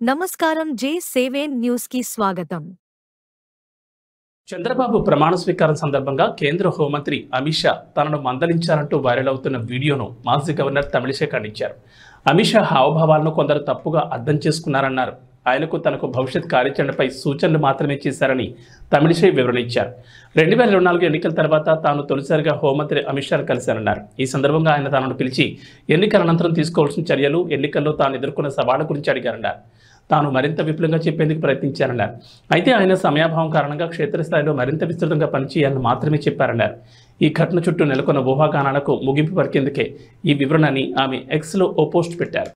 నమస్కారం J7 news కి స్వాగతం. చంద్రబాబు ప్రమాణ స్వీకారం సందర్భంగా కేంద్ర హోంమంత్రి అమిత్ షా తనను మందలించారంటూ వైరల్ అవుతున్న వీడియోను మాజీ గవర్నర్ తమిళిసై ఖండించారు. అమిత్ షా హావభావాలను కొందరు తప్పుగా అర్థం చేసుకున్నారన్నారు. ఆయనకు తనకు భవిష్యత్ కార్యాచరణపై సూచనలు మాత్రమే చేశారని తమిళిసై వివరణ ఇచ్చారు. 2024 ఎన్నికల తర్వాత తాను తొలిసారిగా హోంమంత్రి అమిత్ షాను కలిశారన్నారు. ఈ సందర్భంగా ఆయన తనను పిలిచి ఎన్నికల అనంతరం తీసుకోవాల్సిన చర్యలు, ఎన్నికల్లో తాను ఎదుర్కొన్న సవాళ్ల గురించి అడిగారన్నారు. తాను మరింత విపులంగా చెప్పేందుకు ప్రయత్నించారన్నారు. అయితే ఆయన సమయాభావం కారణంగా క్షేత్రస్థాయిలో మరింత విస్తృతంగా పనిచేయాలని మాత్రమే చెప్పారన్నారు. ఈ ఘటన చుట్టూ నెలకొన్న ఊహాగానాలకు ముగింపు పలికేందుకే ఈ వివరణని ఆమె ఎక్స్లో ఓ పోస్ట్ పెట్టారు.